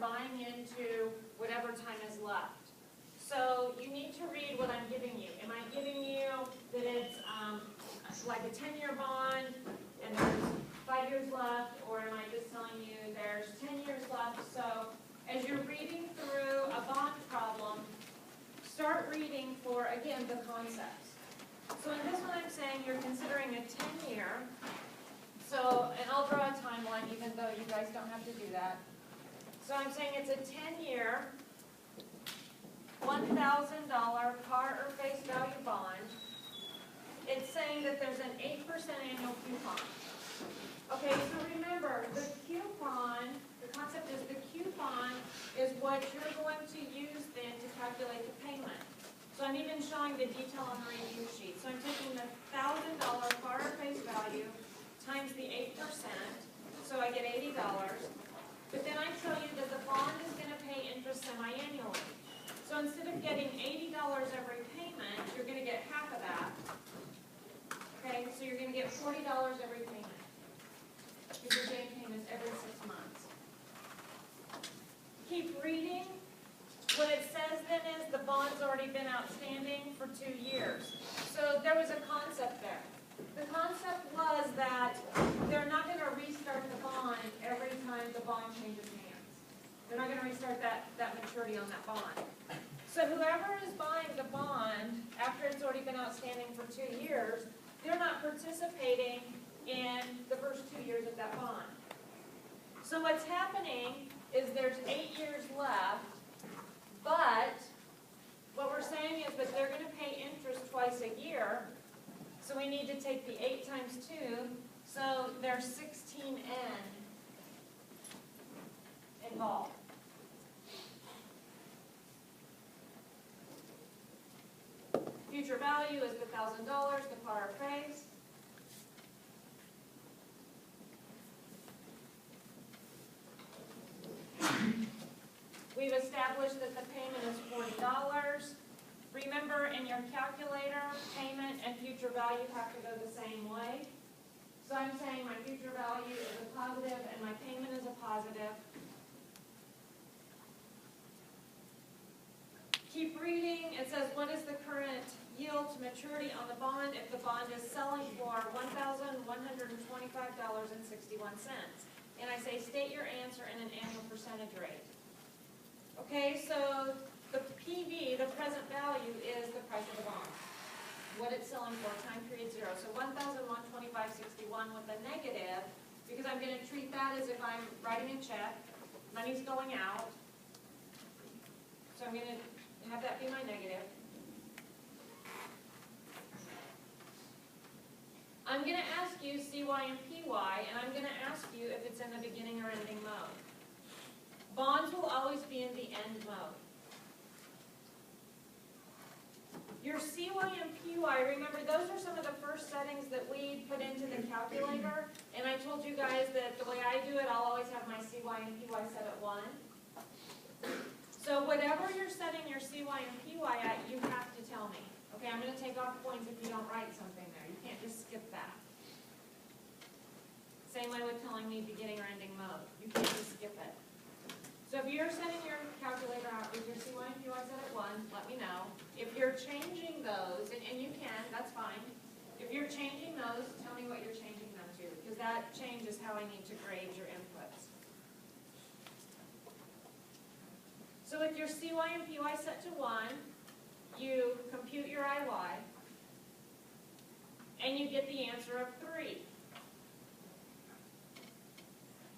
buying into whatever time is left. So you need to read what I'm giving you. Am I giving you that it's like a 10-year bond and there's 5 years left, or am I just telling you there's 10 years left? So as you're reading through a bond problem, start reading for, again, the concepts. So in this one I'm saying you're considering a 10-year. So, and I'll draw a timeline even though you guys don't have to do that. So I'm saying it's a 10-year, $1,000 par or face value bond. It's saying that there's an 8% annual coupon. Okay, so remember, the coupon, the concept is the coupon is what you're going to use then to calculate the payment. So I'm even showing the detail on the review sheet. So I'm taking the $1,000 par or face value times the 8%, so I get $80. But then I tell you that the bond is going to pay interest semi-annually. So instead of getting $80 every payment, you're going to get half of that. Okay, so you're going to get $40 every payment. Because you're getting payments every 6 months. Keep reading. What it says then is the bond's already been outstanding for 2 years. So there was a concept there. The concept was that they're not going to restart the bond every time the bond changes hands. They're not going to restart that maturity on that bond. So whoever is buying the bond after it's already been outstanding for 2 years, they're not participating in the first 2 years of that bond. So what's happening is there's 8 years left, but what we're saying is that they're going to pay interest twice a year. So we need to take the 8 times 2, so there's 16N involved. Future value is the $1,000, the par or face. We've established that the payment is $40. Remember, in your calculator, payment and future value have to go the same way. So I'm saying my future value is a positive and my payment is a positive. Keep reading. It says, what is the current yield to maturity on the bond if the bond is selling for $1,125.61? And I say, state your answer in an annual percentage rate. Okay, so the PV, the present value, is the price of the bond. What it's selling for, time period 0. So $1,125.61 with a negative, because I'm going to treat that as if I'm writing a check. Money's going out. So I'm going to have that be my negative. I'm going to ask you CY and PY, and I'm going to ask you if it's in the beginning or ending mode. Bonds will always be in the end mode. Your CY and PY, remember, those are some of the first settings that we put into the calculator. And I told you guys that the way I do it, I'll always have my CY and PY set at 1. So whatever you're setting your CY and PY at, you have to tell me. Okay, I'm going to take off points if you don't write something there. You can't just skip that. Same way with telling me beginning or ending mode. You can't just skip it. So if you're setting your calculator out with your CY and PY set at 1, let me know. If you're changing those, and you can, that's fine. If you're changing those, tell me what you're changing them to, because that changes how I need to grade your inputs. So with your CY and PY set to 1, you compute your IY, and you get the answer of 3.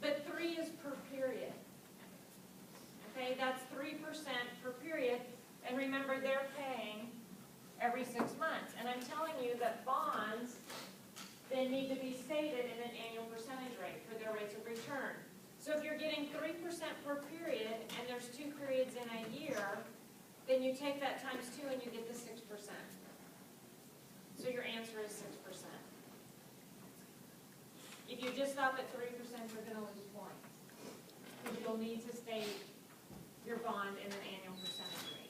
But 3 is per period. Okay, that's 3% per period. And remember, they're paying every 6 months. And I'm telling you that bonds, they need to be stated in an annual percentage rate for their rates of return. So if you're getting 3% per period, and there's 2 periods in a year, then you take that times 2 and you get the 6%. So your answer is 6%. If you just stop at 3%, you're going to lose points. Because you'll need to state your bond in an annual percentage rate.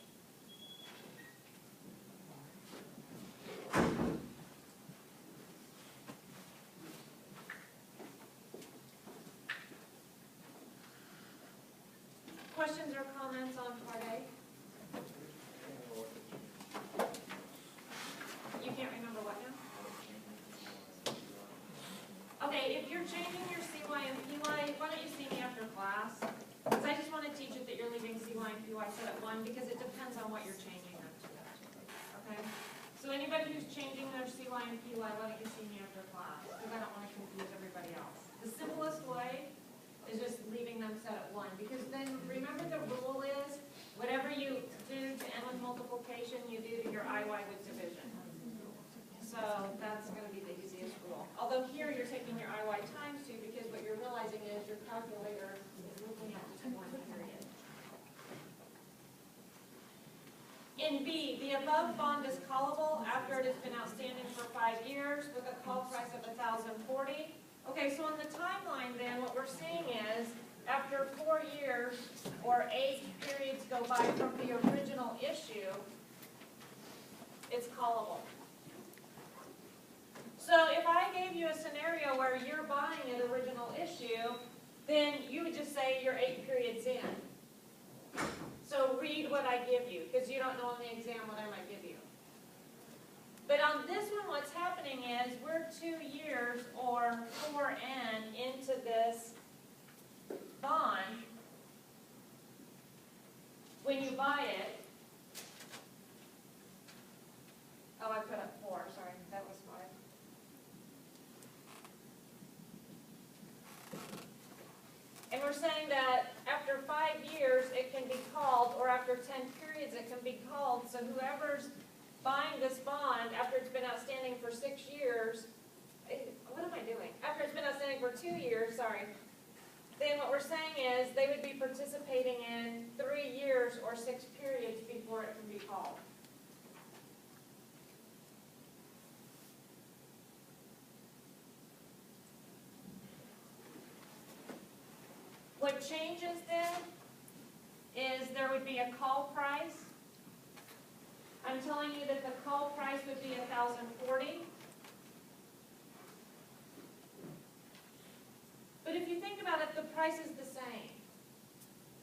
Questions or comments on part A? You can't remember what now? Okay, if you're changing your CY and PY, why don't you see me after class? Because I just want to teach it that you're leaving CY and PY set at 1 because it depends on what you're changing them to. Okay? So anybody who's changing their CY and PY, why don't you see me after class? Because I don't want to confuse everybody else. The simplest way is just leaving them set at 1, because then remember the rule is whatever you do to end with multiplication, you do to your IY with division. So that's going to be the easiest rule. Although here you're taking your IY times 2 because what you're realizing is your calculator is looking at just 1 period. In B, the above bond is callable after it has been outstanding for 5 years with a call price of $1,040. Okay, so on the timeline then, what we're seeing is after 4 years or 8 periods go by from the original issue, it's callable. So if I gave you a scenario where you're buying an original issue, then you would just say you're 8 periods in. So read what I give you, because you don't know on the exam what I might give you. But on this one, what's happening is we're 2 years or 4N into this bond. When you buy it, oh, I put up 4, sorry, that was 5. And we're saying that after 5 years it can be called, or after 10 periods it can be called, so whoever's buying this bond after it's been outstanding for 6 years, what am I doing? After it's been outstanding for 2 years, sorry, then what we're saying is they would be participating in 3 years or 6 periods before it can be called. What changes then is there would be a call price. I'm telling you that the call price would be $1,040. But if you think about it, the price is the same.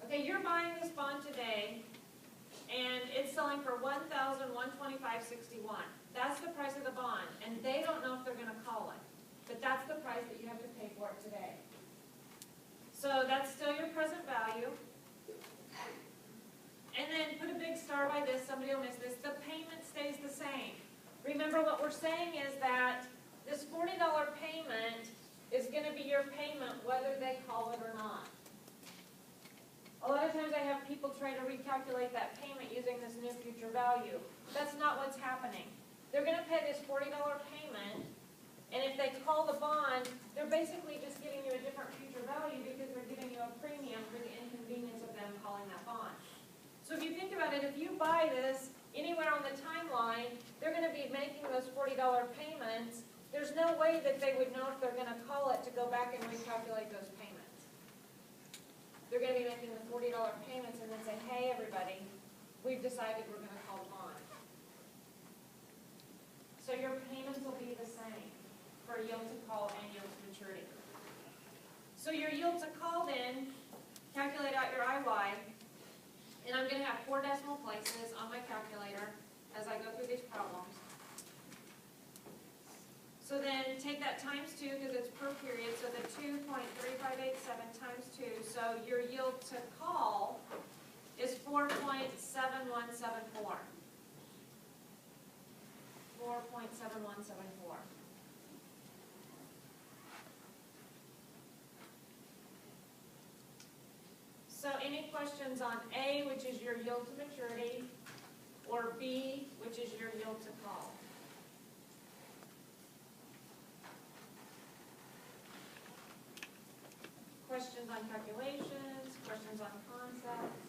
Okay, you're buying this bond today, and it's selling for $1,125.61. That's the price of the bond, and they don't know if they're going to call it. But that's the price that you have to pay for it today. So that's still your present value. And then put a big star by this, somebody will miss this, the payment stays the same. Remember what we're saying is that this $40 payment is going to be your payment whether they call it or not. A lot of times I have people try to recalculate that payment using this new future value. That's not what's happening. They're going to pay this $40 payment, and if they call the bond, they're basically just giving you a different future value because they're giving you a premium for the inconvenience of them calling that bond. So if you think about it, if you buy this anywhere on the timeline, they're going to be making those $40 payments. There's no way that they would know if they're going to call it to go back and recalculate those payments. They're going to be making the $40 payments and then say, hey, everybody, we've decided we're going to call the bond. So your payments will be the same for yield to call and yield to maturity. So your yield to call then, calculate out your IY. And I'm going to have 4 decimal places on my calculator as I go through these problems. So then take that times 2 because it's per period, so the 2.3587 times 2. So your yield to call is 4.7174. 4.7174. So any questions on A, which is your yield to maturity, or B, which is your yield to call? Questions on calculations, questions on concepts?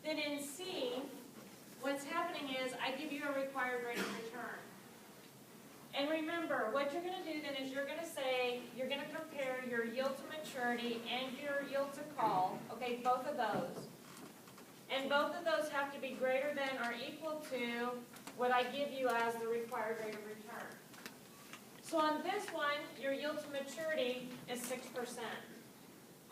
Then in C, what's happening is I give you a required rate of return. And remember, what you're going to do then is you're going to say, you're going to compare your yield to maturity and your yield to call, okay, both of those. And both of those have to be greater than or equal to what I give you as the required rate of return. So on this one, your yield to maturity is 6%.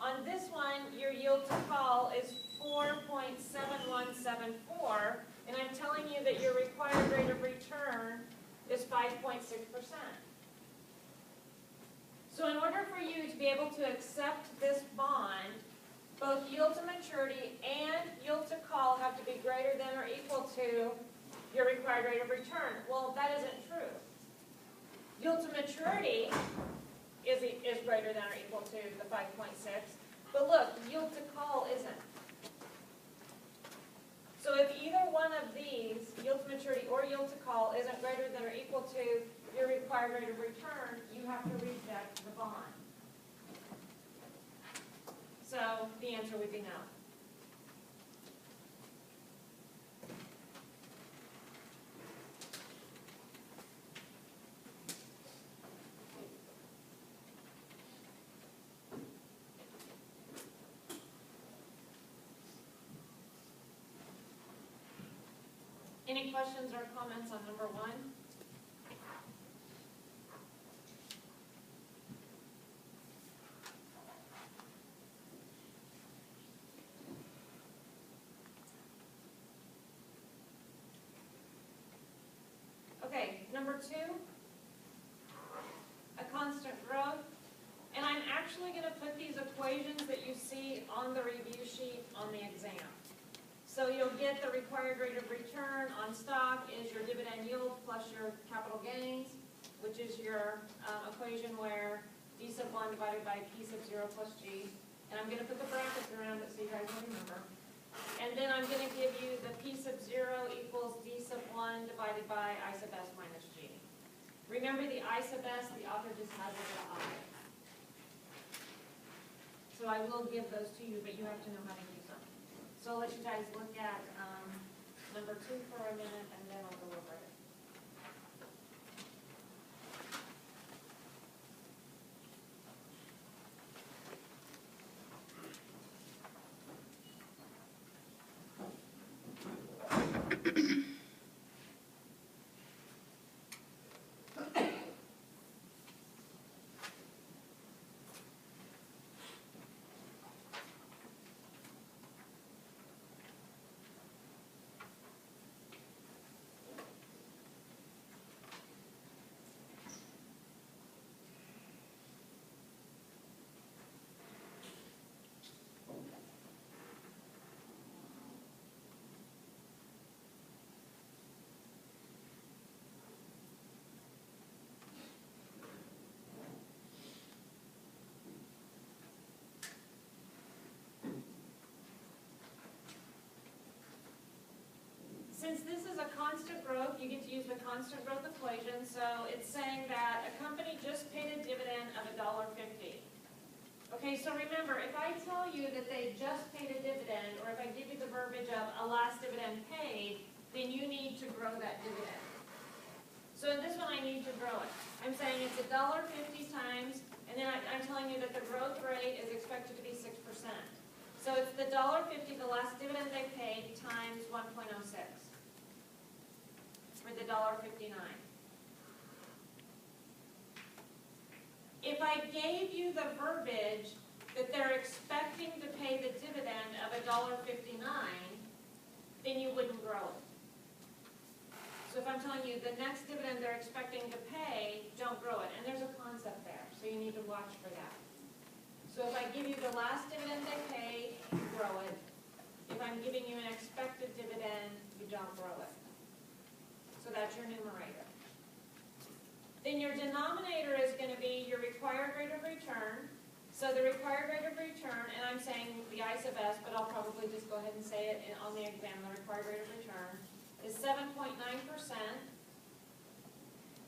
On this one, your yield to call is 4.7174, and I'm telling you that your required rate of return is 5.6%. So in order for you to be able to accept this bond, both yield to maturity and yield to call have to be greater than or equal to your required rate of return. Well, that isn't true. Yield to maturity is greater than or equal to the 5.6, but look, yield to call isn't. So if either one of these, yield to maturity or yield to call, isn't greater than or equal to your required rate of return, you have to reject the bond. So the answer would be no. Any questions or comments on number 1? Okay, number 2, a constant growth. And I'm actually going to put these equations that you see on the review sheet on the exam. So you'll get the required rate of return on stock is your dividend yield plus your capital gains, which is your equation where d sub 1 divided by p sub 0 plus g. And I'm going to put the brackets around it so you guys will remember. And then I'm going to give you the p sub 0 equals d sub 1 divided by I sub s minus g. Remember the I sub s, the author just has it at I. So I will give those to you, but you have to know how to use them. So I'll let you guys look at number 2 for a minute, and then I'll go over it. Since this is a constant growth, you get to use the constant growth equation. So it's saying that a company just paid a dividend of $1.50. Okay, so remember, if I tell you that they just paid a dividend, or if I give you the verbiage of a last dividend paid, then you need to grow that dividend. So in this one, I need to grow it. I'm saying it's $1.50 times, and then I'm telling you that the growth rate is expected to be 6%. So it's the $1.50, the last dividend they paid, times 1.06. For the $1.59. If I gave you the verbiage that they're expecting to pay the dividend of $1.59, then you wouldn't grow it. So if I'm telling you the next dividend they're expecting to pay, don't grow it. And there's a concept there, so you need to watch for that. So if I give you the last dividend they paid, you grow it. If I'm giving you an expected dividend, you don't grow it. So that's your numerator. Then your denominator is going to be your required rate of return. So the required rate of return, and I'm saying the I sub s, but I'll probably just go ahead and say it on the exam, the required rate of return is 7.9%.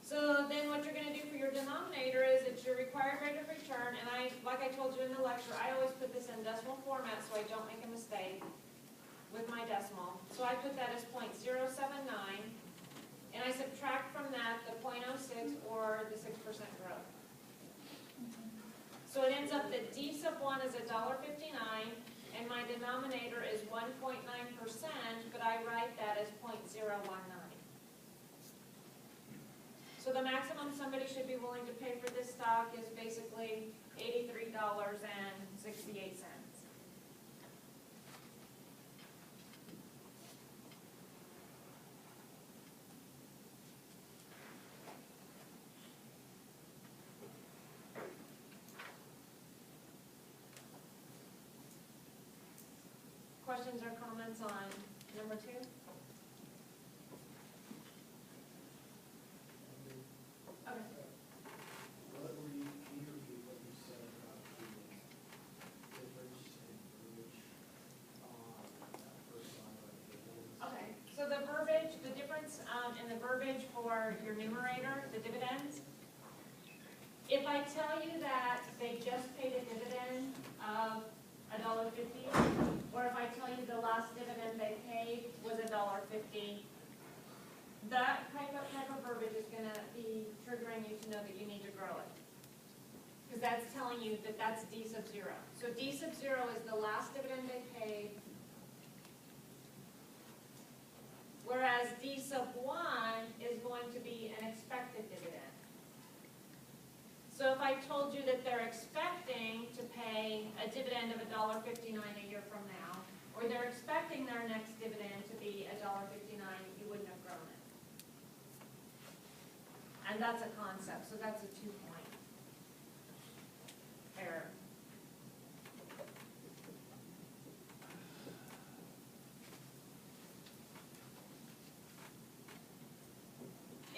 So then what you're going to do for your denominator is it's your required rate of return, and like I told you in the lecture, I always put this in decimal format so I don't make a mistake with my decimal. So I put that as 0.079. And I subtract from that the 0.06 or the 6% growth. So it ends up that D sub 1 is $1.59, and my denominator is 1.9%, but I write that as 0.019. So the maximum somebody should be willing to pay for this stock is basically $83.68. Questions or comments on number 2? Okay. What were you, can you repeat what you said about the difference in verbiage on that first line right there? Okay, so the verbiage, the difference in the verbiage for your numerator, the dividends, if I tell you that they just paid a dividend of $1.50, or if I tell you the last dividend they paid was $1.50, that type of verbiage is going to be triggering you to know that you need to grow it. Because that's telling you that that's D sub 0. So D sub 0 is the last dividend they paid, whereas D sub 1 is going to be an expected dividend. So if I told you that they're expecting to pay a dividend of $1.59 a year from now, or they're expecting their next dividend to be $1.59, you wouldn't have grown it. And that's a concept, so that's a 2-point error.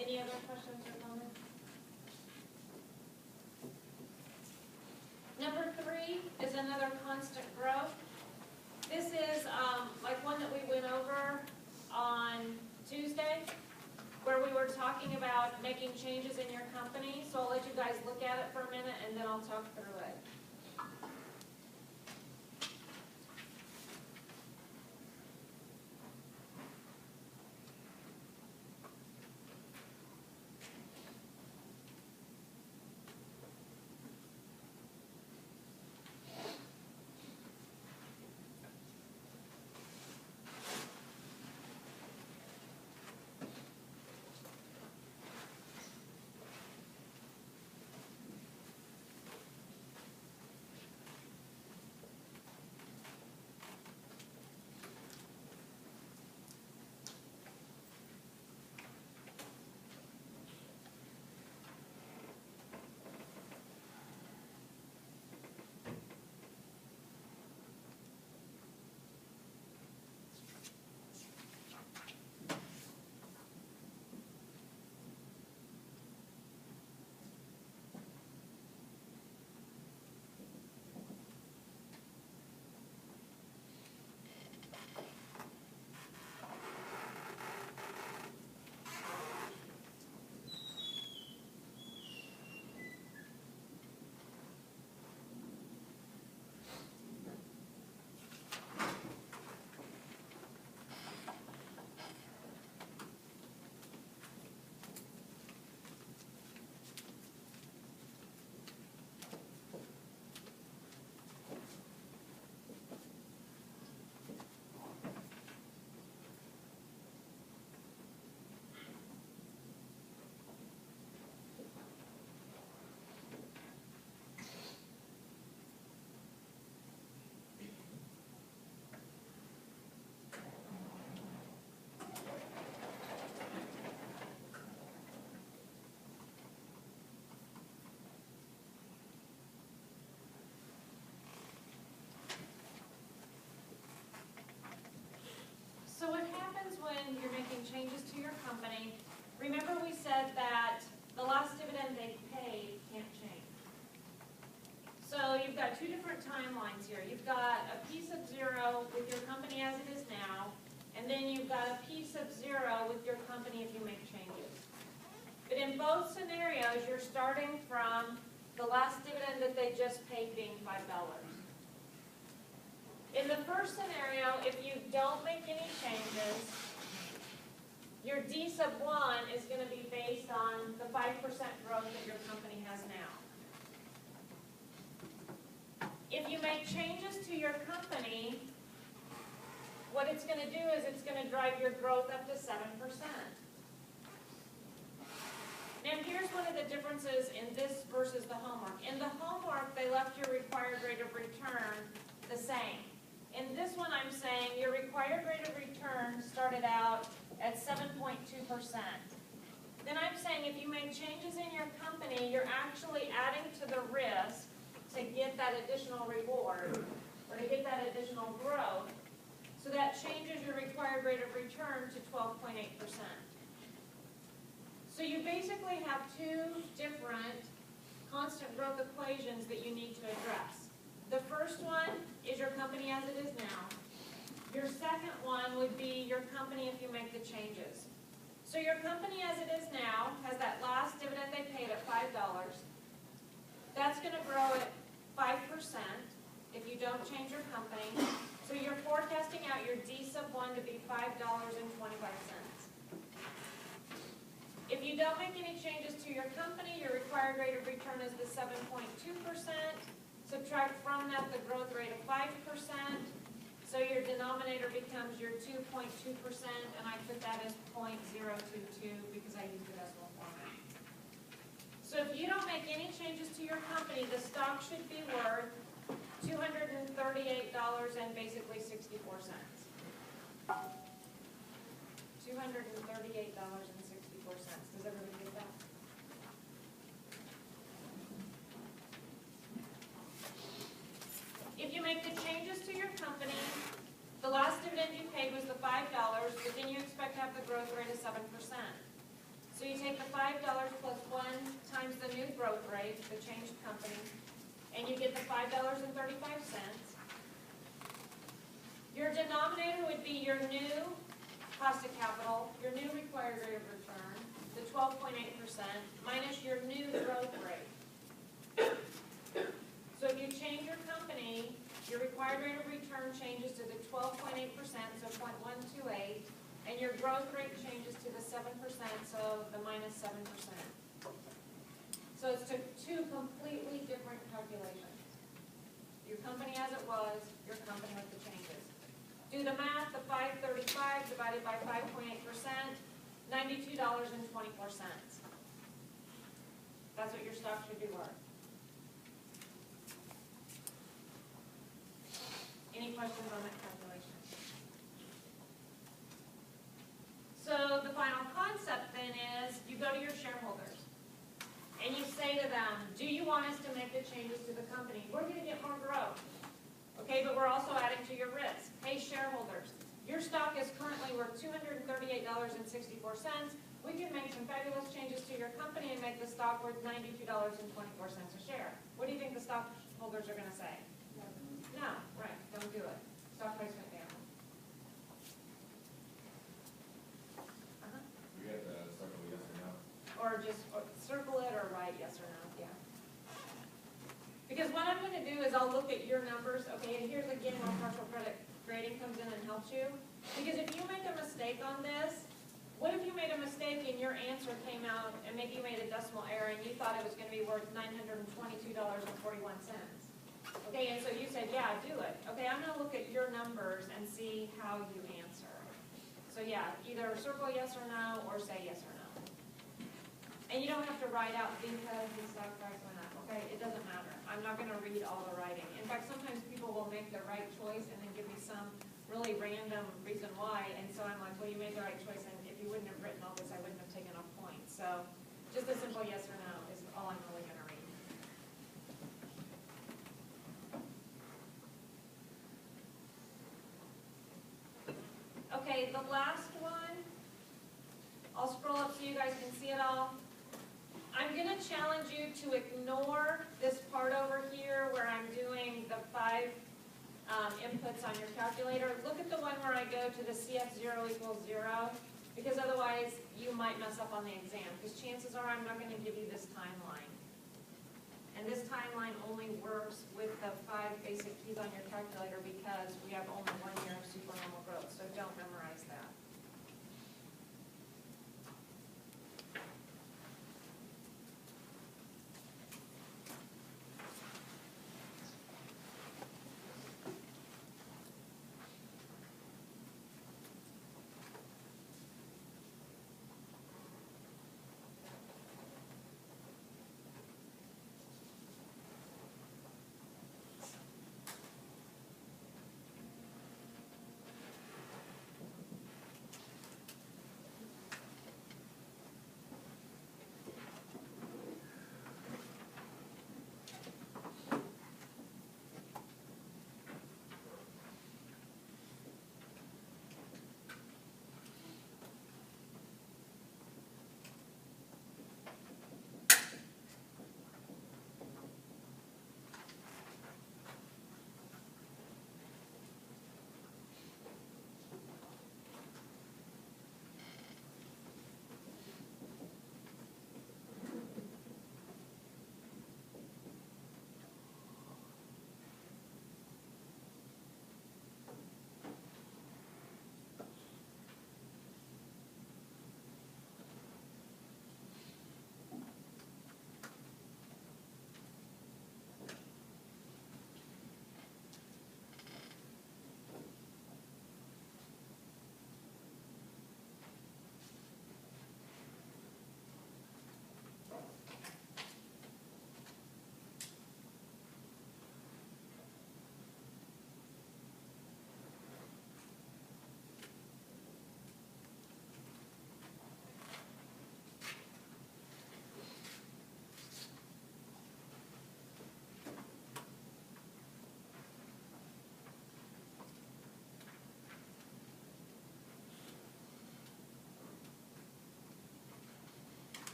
Any other questions or comments? Number 3 is another constant growth. This is like one that we went over on Tuesday, where we were talking about making changes in your company. So I'll let you guys look at it for a minute and then I'll talk through it. So what happens when you're making changes to your company, remember we said that the last dividend they paid can't change. So you've got 2 different timelines here. You've got a P sub 0 with your company as it is now, and then you've got a P sub 0 with your company if you make changes. But in both scenarios, you're starting from the last dividend that they just paid being $5. In the first scenario, if you don't make any changes, your D sub 1 is going to be based on the 5% growth that your company has now. If you make changes to your company, what it's going to do is it's going to drive your growth up to 7%. Now, here's one of the differences in this versus the homework. In the homework, they left your required rate of return the same. In this one, I'm saying your required rate of return started out at 7.2%. Then I'm saying if you make changes in your company, you're actually adding to the risk to get that additional reward or to get that additional growth. So that changes your required rate of return to 12.8%. So you basically have two different constant growth equations that you need to address. The first one is your company as it is now. Your second one would be your company if you make the changes. So your company as it is now has that last dividend they paid at $5. That's going to grow at 5% if you don't change your company. So you're forecasting out your D sub 1 to be $5.25. If you don't make any changes to your company, your required rate of return is the 7.2%. Subtract from that the growth rate of 5%. So your denominator becomes your 2.2%, and I put that as 0.022 because I used the decimal format. So if you don't make any changes to your company, the stock should be worth $238 and basically 64 cents. $238.64. Does everybody get that? If you make the changes to your company, the last dividend you paid was the $5, but then you expect to have the growth rate of 7%. So you take the $5 plus 1 times the new growth rate, the changed company, and you get the $5.35. Your denominator would be your new cost of capital, your new required rate of return, the 12.8%, minus your new growth rate. So if you change your company, your required rate of return changes to the 12.8%, so 0.128, and your growth rate changes to the 7%, so the minus 7%. So it's two completely different calculations. Your company as it was, your company with the changes. Do the math, the 535 divided by 5.8%, $92.24. That's what your stock should be worth. Any questions on that calculation? So the final concept then is you go to your shareholders and you say to them, do you want us to make the changes to the company? We're going to get more growth. Okay, but we're also adding to your risk. Hey, shareholders, your stock is currently worth $238.64. We can make some fabulous changes to your company and make the stock worth $92.24 a share. What do you think the stockholders are going to say? No, right, don't do it. Stock price went down. We have to circle yes or no. Or just circle it or write yes or no, yeah. Because what I'm going to do is I'll look at your numbers, okay, and here's again where partial credit grading comes in and helps you. Because if you make a mistake on this, what if you made a mistake and your answer came out and maybe you made a decimal error and you thought it was going to be worth $922.41? Okay, and so you said, yeah, do it. Okay, I'm going to look at your numbers and see how you answer. So yeah, either circle yes or no or say yes or no. And you don't have to write out because the stock price went up, okay? It doesn't matter. I'm not going to read all the writing. In fact, sometimes people will make the right choice and then give me some really random reason why, and so I'm like, well, you made the right choice, and if you wouldn't have written all this, I wouldn't have taken off points. So just a simple yes or no is all I'm really going to read. Okay, the last one, I'll scroll up so you guys can see it all. I'm going to challenge you to ignore this part over here where I'm doing the 5 inputs on your calculator. Look at the one where I go to the CF0 equals 0, because otherwise you might mess up on the exam, because chances are I'm not going to give you this timeline. And this timeline only works with the 5 basic keys on your calculator because we have only 1 year of supernormal growth, so don't memorize that.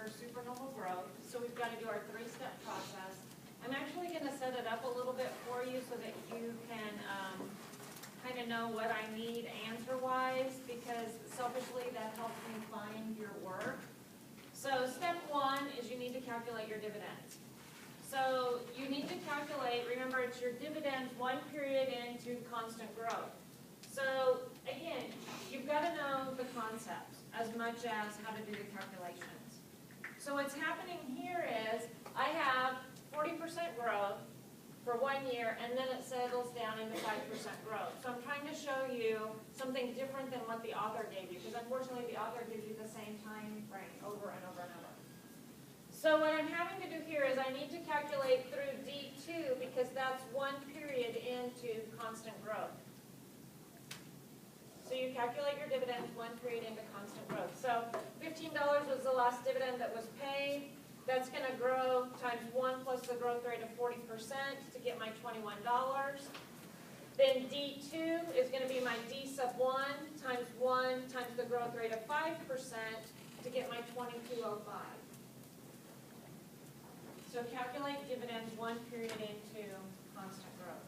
under supernormal growth, so we've got to do our three-step process. I'm actually going to set it up a little bit for you so that you can kind of know what I need answer-wise, because selfishly that helps me find your work. So step one is you need to calculate your dividends. So you need to calculate, remember it's your dividends 1 period into constant growth. So again, you've got to know the concepts as much as how to do the calculations. So what's happening here is I have 40% growth for 1 year, and then it settles down into 5% growth. So I'm trying to show you something different than what the author gave you, because unfortunately the author gives you the same time frame over and over and over. So what I'm having to do here is I need to calculate through D2, because that's 1 period into constant growth. So you calculate your dividends 1 period into constant growth. So $15 was the last dividend that was paid. That's going to grow times 1 plus the growth rate of 40% to get my $21. Then D2 is going to be my D sub 1 times the growth rate of 5% to get my $22.05. So calculate dividends 1 period into constant growth.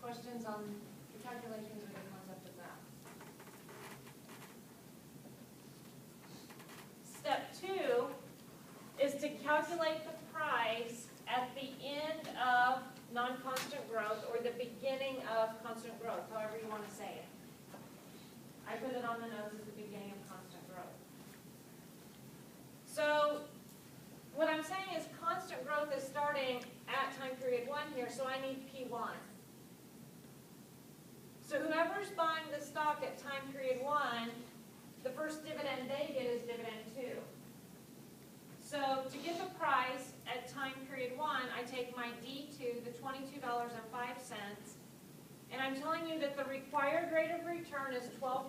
Questions on the calculations or the concept of that? Step 2 is to calculate the price at the end of non-constant growth or the beginning of constant growth, however you want to say it. I put it on the nose as the beginning of constant growth. So what I'm saying is constant growth is starting at time period 1 here, so I need P1. So whoever's buying the stock at time period 1, the first dividend they get is dividend 2. So to get the price at time period 1, I take my D2, the $22.05, and I'm telling you that the required rate of return is 12%.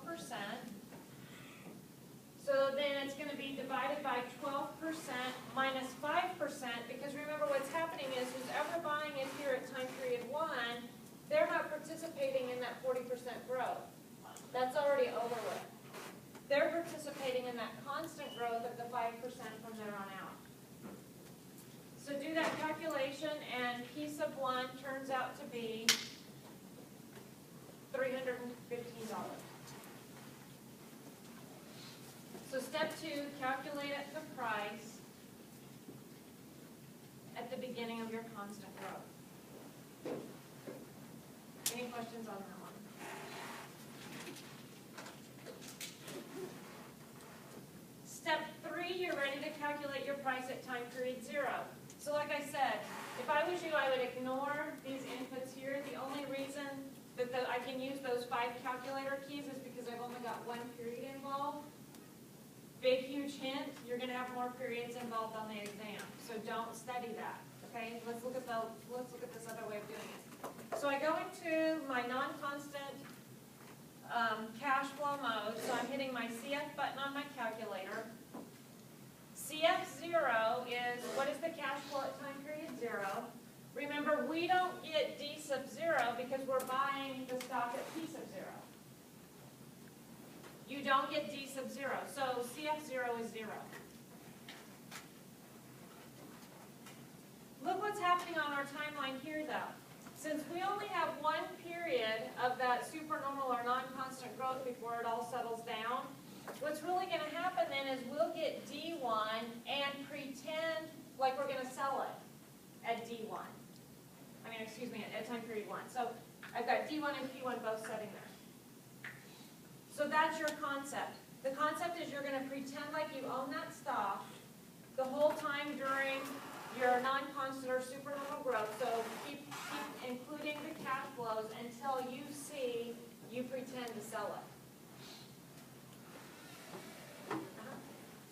So then it's going to be divided by 12% minus 5%, because remember what's happening is who's ever buying it here at time period 1, they're not participating in that 40% growth. That's already over with. They're participating in that constant growth of the 5% from there on out. So do that calculation, and P sub 1 turns out to be $315. So step 2, calculate the price at the beginning of your constant growth. Any questions on that one? Step 3, you're ready to calculate your price at time period 0. So like I said, if I was you, I would ignore these inputs here. The only reason that I can use those 5 calculator keys is because I've only got 1 period involved. Big, huge hint, you're going to have more periods involved on the exam. So don't study that, okay? Let's look at this other way of doing it. So I go into my non-constant cash flow mode. So I'm hitting my CF button on my calculator. CF0 is what is the cash flow at time period 0. Remember, we don't get D sub 0 because we're buying the stock at P sub 0. You don't get D sub 0. So CF0 is 0. Look what's happening on our timeline here, though. Since we only have 1 period of that supernormal or non-constant growth before it all settles down, what's really going to happen then is we'll get D1 and pretend like we're going to sell it at D1. At time period 1. So I've got D1 and P1 both sitting there. So that's your concept. The concept is you're going to pretend like you own that stock the whole time during your non-constant or supernormal growth. So keep including the cash flows until you see you pretend to sell it.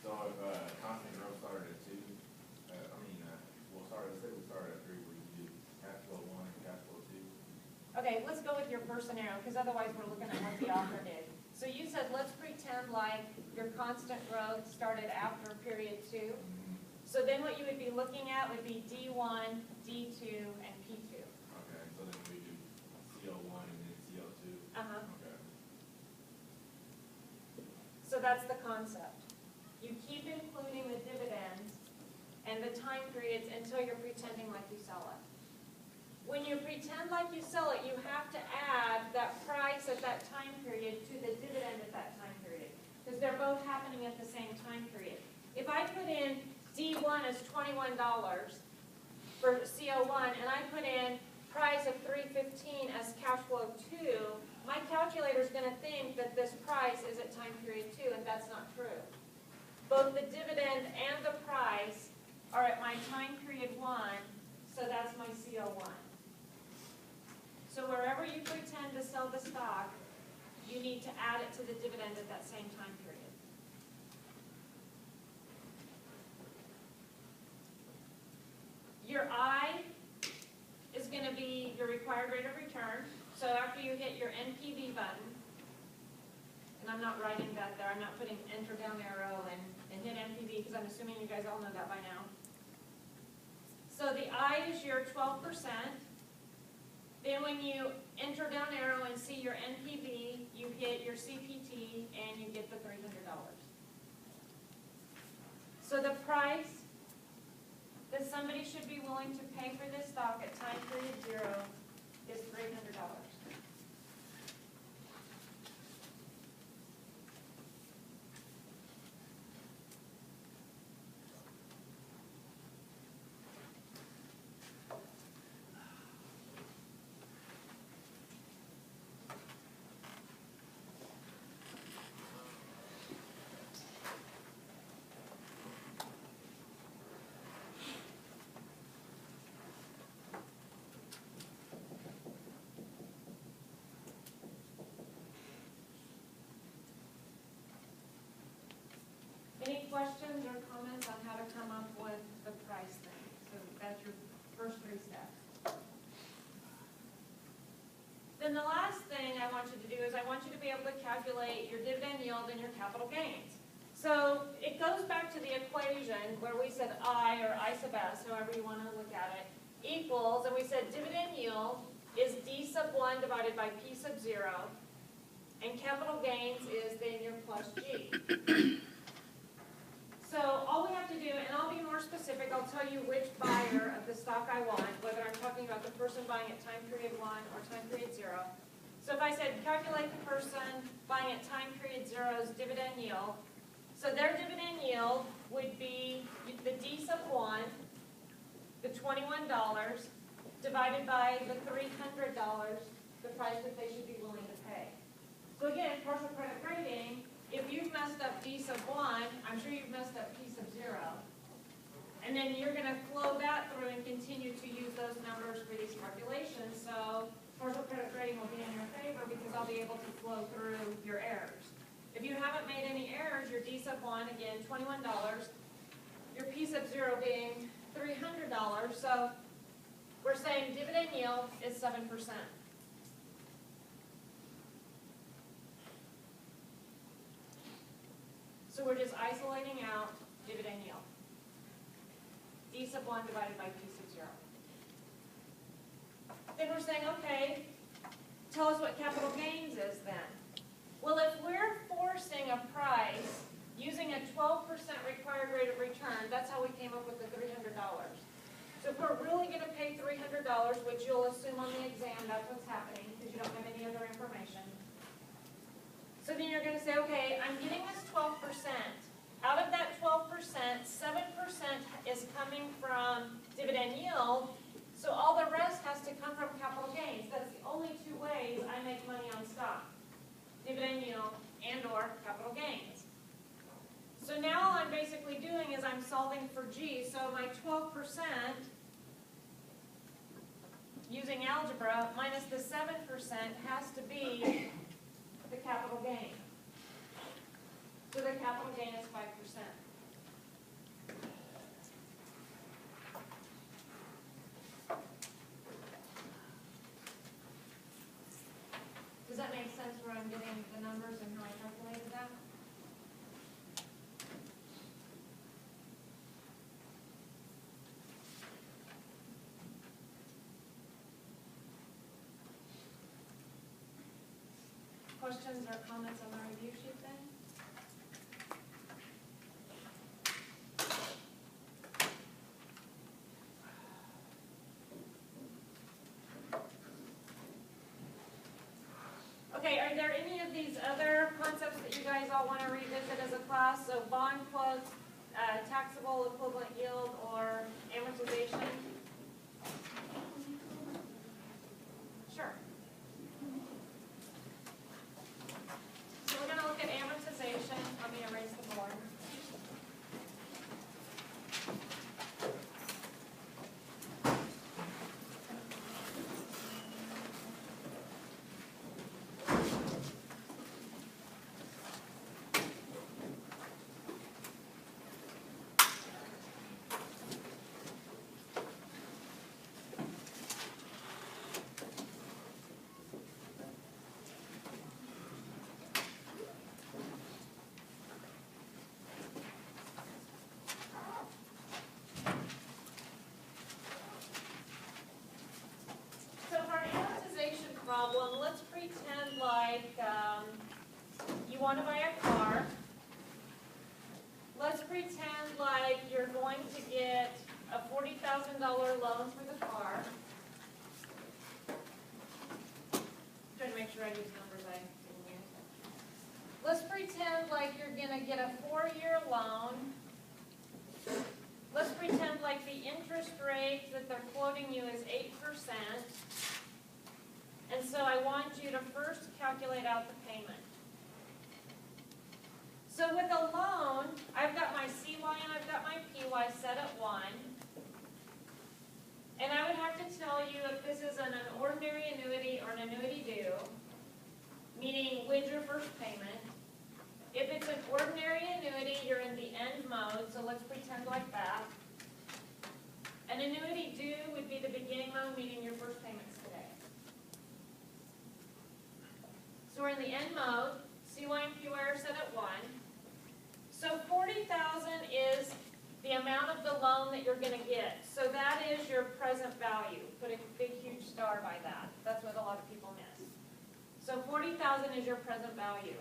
So if constant growth started at 2, we started at 3, where you do cash flow 1 and cash flow 2. Okay, let's go with your first scenario, because otherwise we're looking at what the author did. So you said let's pretend like your constant growth started after period 2. So then what you would be looking at would be D1, D2, and P2. Okay, so then we do CO1 and then CO2. Uh-huh. Okay. So that's the concept. You keep including the dividends and the time periods until you're pretending like you sell it. When you pretend like you sell it, you have to add that price at that time period to the dividend at that time period, because they're both happening at the same time period. If I put in D1 as $21 for CO1, and I put in price of $3.15 as cash flow 2, my calculator is going to think that this price is at time period 2, and that's not true. Both the dividend and the price are at my time period 1, so that's my CO1. So wherever you pretend to sell the stock, you need to add it to the dividend at that same time period. Your I is going to be your required rate of return. So after you hit your NPV button, and I'm not writing that there, I'm not putting enter down arrow and hit NPV because I'm assuming you guys all know that by now. So the I is your 12%. Then when you enter down arrow and see your NPV, you hit your CPT and you get the $300. So the price that somebody should be willing to pay for this stock at time period 0 is $300. Any questions or comments on how to come up with the price thing? So that's your first 3 steps. Then the last thing I want you to do is I want you to be able to calculate your dividend yield and your capital gains. So it goes back to the equation where we said I, or I sub s, however you want to look at it, equals, and we said dividend yield is D sub 1 divided by P sub 0, and capital gains is then your plus G. So all we have to do, and I'll be more specific, I'll tell you which buyer of the stock I want, whether I'm talking about the person buying at time period 1 or time period 0. So if I said calculate the person buying at time period 0's dividend yield, so their dividend yield would be the D sub 1, the $21, divided by the $300, the price that they should be willing to pay. So again, partial credit rating, if you've messed up D sub 1, I'm sure you've messed up P sub 0. And then you're going to flow that through and continue to use those numbers for these calculations. So partial credit rating will be in your favor because I'll be able to flow through your errors. If you haven't made any errors, your D sub 1, again, $21. Your P sub 0 being $300. So we're saying dividend yield is 7%. So we're just isolating out dividend yield. D sub 1 divided by P sub 0. Then we're saying, okay, tell us what capital gains is then. Well, if we're forcing a price using a 12% required rate of return, that's how we came up with the $300. So if we're really going to pay $300, which you'll assume on the exam that's what's happening because you don't have any other information. So then you're going to say, okay, I'm getting this 12%. Out of that 12%, 7% is coming from dividend yield, so all the rest has to come from capital gains. That's the only 2 ways I make money on stock, dividend yield and or capital gains. So now all I'm basically doing is I'm solving for G, so my 12% using algebra minus the 7% has to be the capital gain. So the capital gain is 5%. Does that make sense where I'm getting the numbers and how I calculated that? Questions or comments on the review sheet then? of these other concepts that you guys all want to revisit as a class, so bond quotes, taxable equivalent yield, or amortization. Sure. So we're going to look at amortization. Let me erase the board. Problem. Let's pretend like you want to buy a car. Let's pretend like you're going to get a $40,000 loan for the car. Trying to make sure I use numbers I didn't use. Let's pretend like you're going to get a 4-year loan. Let's pretend like the interest rate that they're quoting you is 8%. And so I want you to first calculate out the payment. So with a loan, I've got my CY and I've got my PY set at 1. And I would have to tell you if this is an ordinary annuity or an annuity due, meaning when's your first payment. If it's an ordinary annuity, you're in the end mode, so let's pretend like that. An annuity due would be the beginning mode, meaning your first payment's today. So we're in the end mode, CY and PY are set at 1. So $40,000 is the amount of the loan that you're going to get. So that is your present value. Put a big, huge star by that. That's what a lot of people miss. So $40,000 is your present value.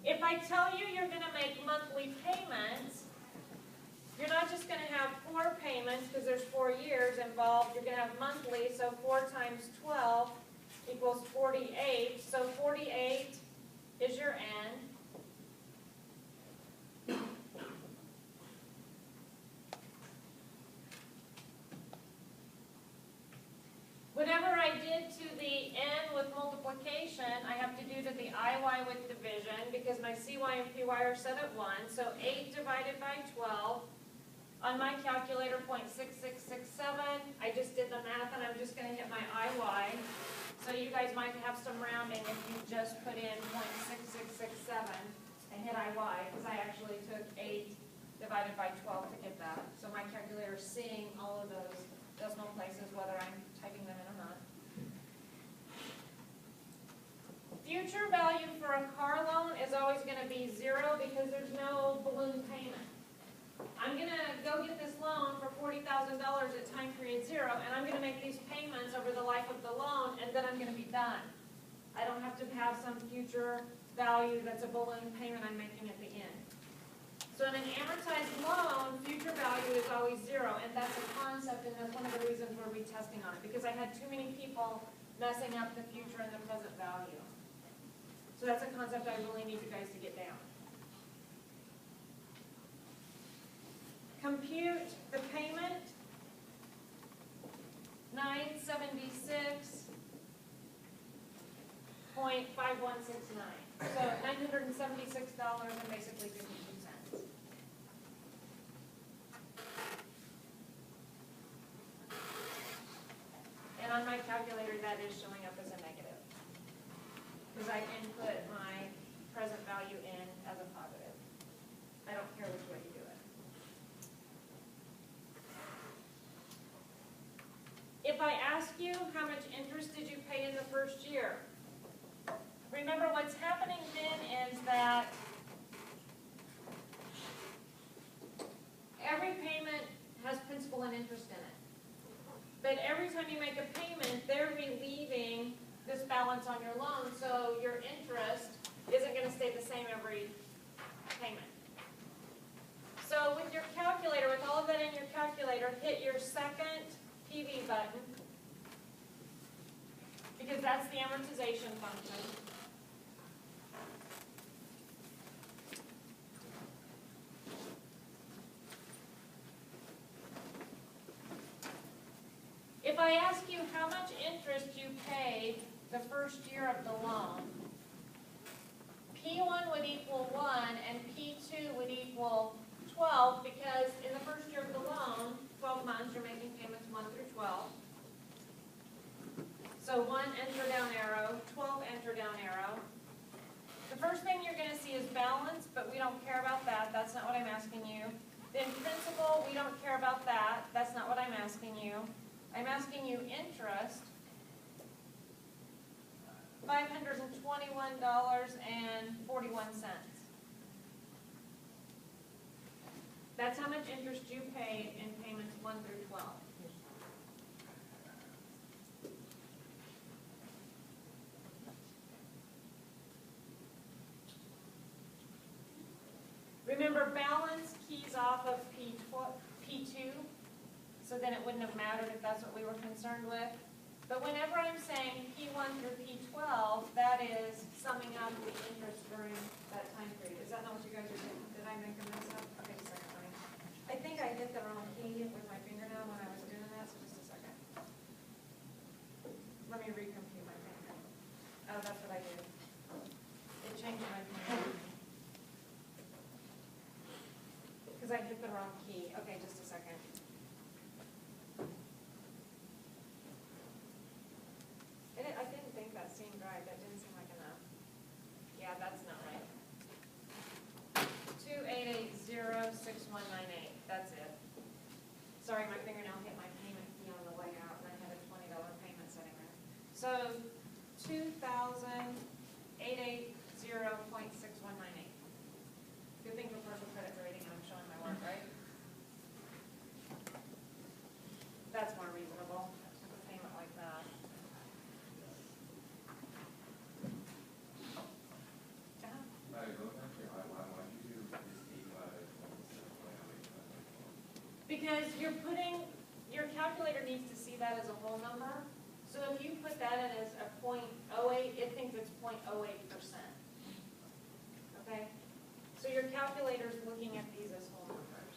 If I tell you you're going to make monthly payments, you're not just going to have 4 payments because there's 4 years involved. You're going to have monthly, so 4 times 12 equals 48. So 48 is your end. Whatever I did to the n with multiplication, I have to do to the IY with division because my CY and PY are set at 1. So 8 divided by 12. On my calculator, 0.6667. I just did the math and I'm just going to hit my IY. So you guys might have some rounding if you just put in 0.6667 and hit IY, because I actually took 8 divided by 12 to get that. So my calculator is seeing all of those decimal places, whether I'm typing them in or not. Future value for a car loan is always going to be 0 because there's no balloon payment. I'm going to go get this loan for $40,000 at time period 0, and I'm going to make these payments over the life of the loan, and then I'm going to be done. I don't have to have some future value that's a balloon payment I'm making at the end. So in an amortized loan, future value is always 0, and that's a concept, and that's one of the reasons we're retesting on it, because I had too many people messing up the future and the present value. So that's a concept I really need you guys to get down. Compute the payment, $976.5169. So $976 and basically 52 cents. And on my calculator, that is showing up as a negative, because I input my present value in as a positive. I don't care which way you do it. If I ask you how much interest did you pay in the first year, remember what's happening then is that every payment has principal and interest in it. But every time you make a payment, they're relieving this balance on your loan, so your interest isn't going to stay the same every payment. So with your calculator, with all of that in your calculator, hit your second PV button, because that's the amortization function. If I ask you how much interest you paid the first year of the loan, P1 would equal 1 and P2 would equal 12, because in the first year of the loan, 12 months, you're making payments 1 through 12. So 1, enter down arrow, 12, enter down arrow. The first thing you're going to see is balance, but we don't care about that. That's not what I'm asking you. Then principal, we don't care about that. That's not what I'm asking you. I'm asking you interest, $521.41. That's how much interest you paid in payments 1 through 12. Remember, balance keys off of P2, so then it wouldn't have mattered if that's what we were concerned with. But whenever I'm saying P1 through P12, that is summing up the interest during that time period. Is that not what you guys are doing? Did I make a mess up? Okay, just a second, let me. I think I hit the wrong key with my fingernail when I was doing that, so just a second. Let me recompute my finger. Oh, that's what I did. It changed my finger. Because I hit the wrong key. Okay, just a second. I didn't think that seemed right. That didn't seem like enough. Yeah, that's not right. 28806198. That's it. Sorry, my fingernail hit my payment key on the way out, and I had a $20 payment sitting there. So 2880.6198. Good thing for partial credit rating, and I'm showing my work, right? That's more reasonable. A payment like that. Because your calculator needs to see that as a whole number. So if you put that in as a 0.08, it thinks it's 0.08%. Okay? So your calculator is looking at these as whole numbers.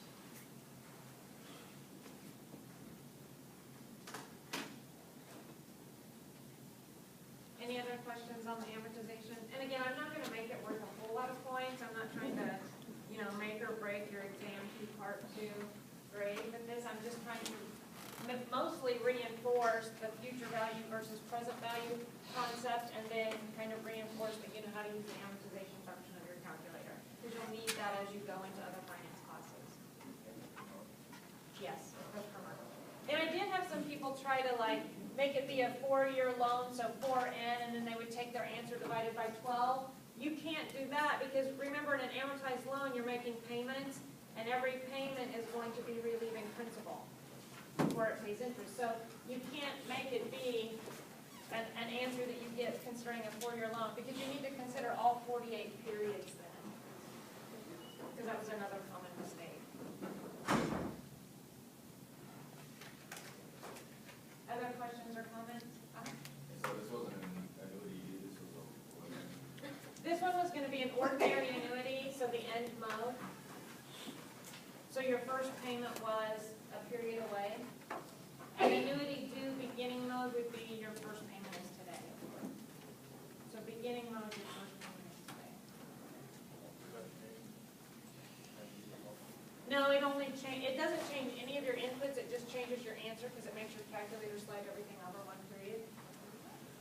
Any other questions on the amortization? And again, I'm not going to make it worth a whole lot of points. I'm not trying to, make or break your exam 2 part 2 grade with this. I'm just trying to mostly reinforce the future value versus present value concept, and then kind of reinforce that you know how to use the amortization function of your calculator. Because you'll need that as you go into other finance classes. Yes, that's correct. And I did have some people try to make it be a 4-year loan, so 4N, and then they would take their answer divided by 12. You can't do that because remember, in an amortized loan, you're making payments, and every payment is going to be relieving principal before it pays interest. So you can't make it be an answer that you get considering a 4-year loan, because you need to consider all 48 periods then, because that was another common mistake. Other questions or comments? So this wasn't an annuity, this was a. This one was going to be an ordinary annuity, so the end mode. So your first payment was a period away. An annuity due beginning mode would be your first payment is today. So beginning mode, your first payment is today. No, it doesn't change any of your inputs, it just changes your answer because it makes your calculator slide everything over 1 period.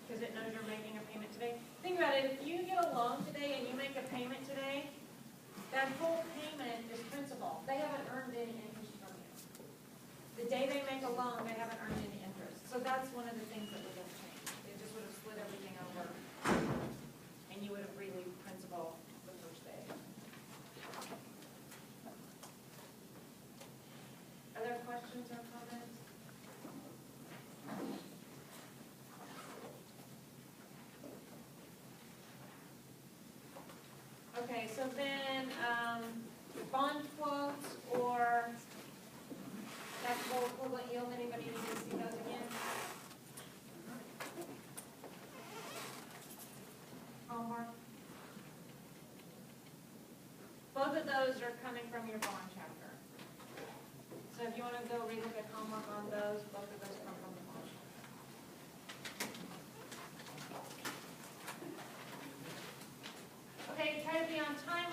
Because it knows you're making a payment today. Think about it, if you get a loan today and you make a payment today, that whole payment is principal. They haven't earned any interest from you. The day they make a loan, they haven't earned any interest. So that's one of the things that would have changed. It just would have split everything over, and you would have relieved principal the first day. Other questions or comments? Okay, so then bond quotes or taxable equivalent yield, anybody need to see those again? homework? Both of those are coming from your bond chapter. So if you want to go relook at homework on those, both of those come from the bond chapter. Okay, try to be on time